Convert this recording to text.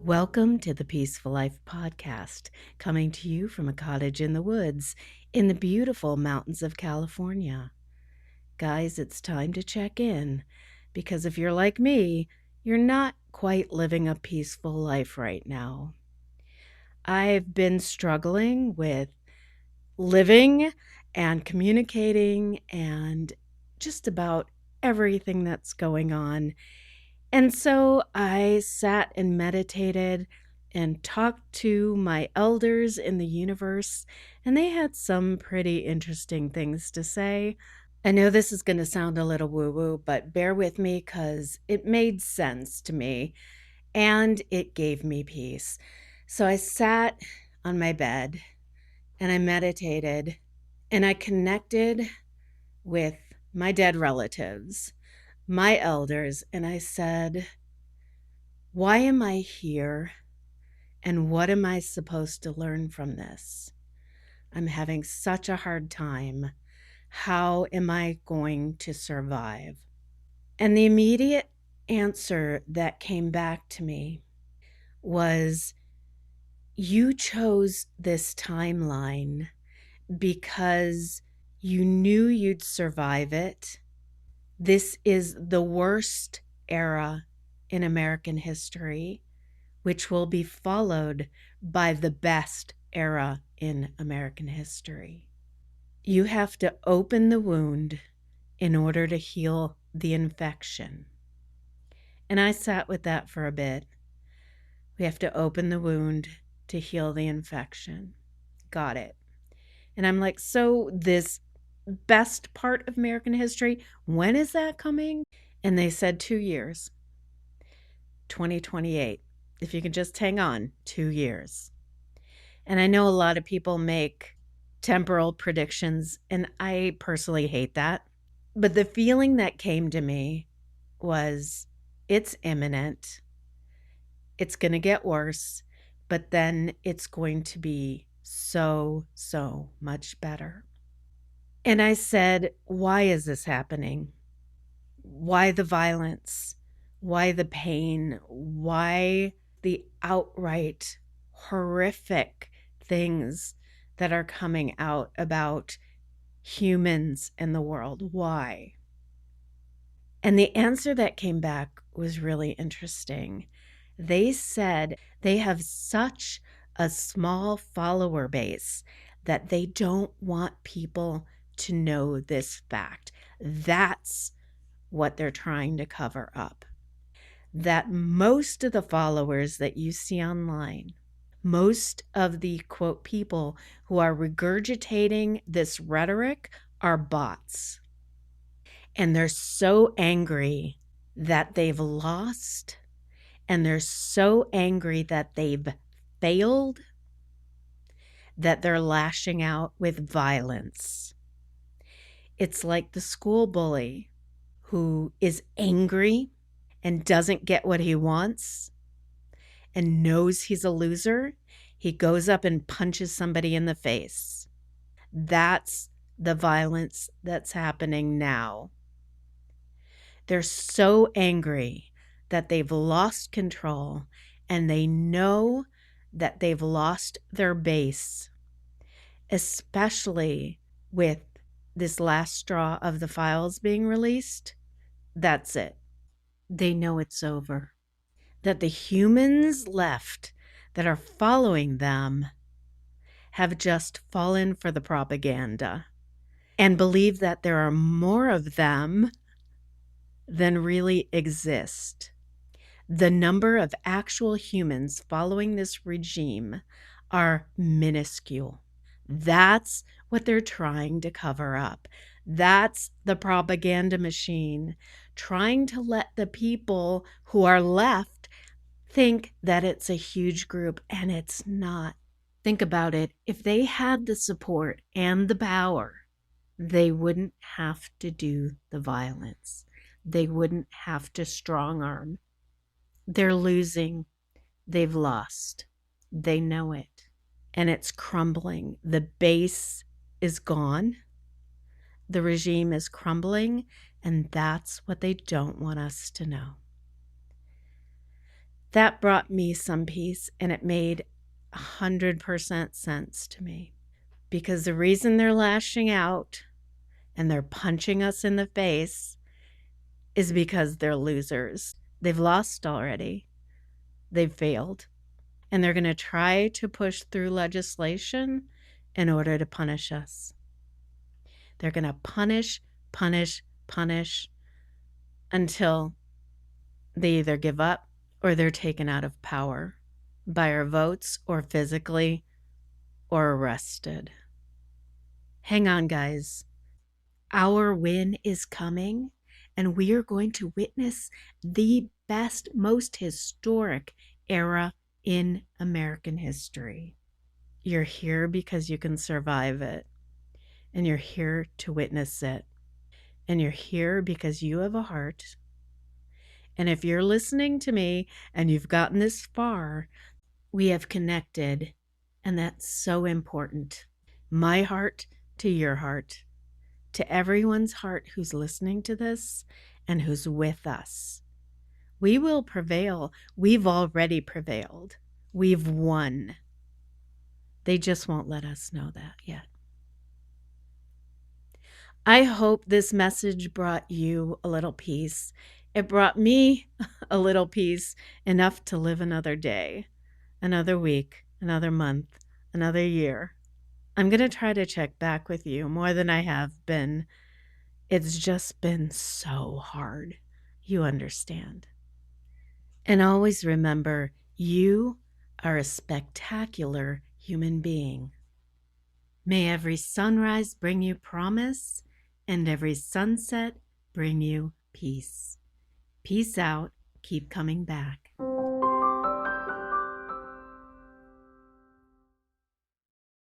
Welcome to the Peaceful Life Podcast, coming to you from a cottage in the woods in the beautiful mountains of California. Guys, it's time to check in because if you're like me, you're not quite living a peaceful life right now. I've been struggling with living and communicating and just about everything that's going on. And so I sat and meditated and talked to my elders in the universe, and they had some pretty interesting things to say. I know this is going to sound a little woo-woo, but bear with me because it made sense to me and it gave me peace. So I sat on my bed and I meditated and I connected with my dead relatives, my elders, and I said, why am I here? And what am I supposed to learn from this? I'm having such a hard time. How am I going to survive? And the immediate answer that came back to me was, you chose this timeline because you knew you'd survive it. This is the worst era in American history, which will be followed by the best era in American history. You have to open the wound in order to heal the infection. And I sat with that for a bit. We have to open the wound to heal the infection. Got it. And I'm like, so this best part of American history, when is that coming? And they said 2 years, 2028. If you can just hang on 2 years. And I know a lot of people make temporal predictions, and I personally hate that. But the feeling that came to me was, it's imminent. It's going to get worse, but then it's going to be so much better. And I said, why is this happening? Why the violence? Why the pain? Why the outright horrific things that are coming out about humans and the world? Why? And the answer that came back was really interesting. They said they have such a small follower base that they don't want people to know this fact. That's what they're trying to cover up. That most of the followers that you see online, most of the quote people who are regurgitating this rhetoric are bots. And they're so angry that they've lost, and they're so angry that they've failed, that they're lashing out with violence. It's like the school bully who is angry and doesn't get what he wants and knows he's a loser. He goes up and punches somebody in the face. That's the violence that's happening now. They're so angry that they've lost control, and they know that they've lost their base, especially with this last straw of the files being released. That's it. They know it's over. That the humans left that are following them have just fallen for the propaganda and believe that there are more of them than really exist. The number of actual humans following this regime are minuscule. That's what they're trying to cover up. That's the propaganda machine trying to let the people who are left think that it's a huge group, and it's not. Think about it. If they had the support and the power, they wouldn't have to do the violence. They wouldn't have to strong arm. They're losing. They've lost. They know it. And it's crumbling. The base is gone. The regime is crumbling. And that's what they don't want us to know. That brought me some peace, and it made 100% sense to me. Because the reason they're lashing out and they're punching us in the face is because they're losers. They've lost already. They've failed. And they're going to try to push through legislation in order to punish us. They're going to punish until they either give up or they're taken out of power by our votes or physically or arrested. Hang on, guys. Our win is coming, and we are going to witness the best, most historic era in American history. You're here because you can survive it, and you're here to witness it, and you're here because you have a heart. And if you're listening to me and you've gotten this far, we have connected, and that's so important. My heart to your heart, to everyone's heart who's listening to this and who's with us. We will prevail. We've already prevailed. We've won. They just won't let us know that yet. I hope this message brought you a little peace. It brought me a little peace, enough to live another day, another week, another month, another year. I'm going to try to check back with you more than I have been. It's just been so hard. You understand. And always remember, you are a spectacular human being. May every sunrise bring you promise, and every sunset bring you peace. Peace out. Keep coming back.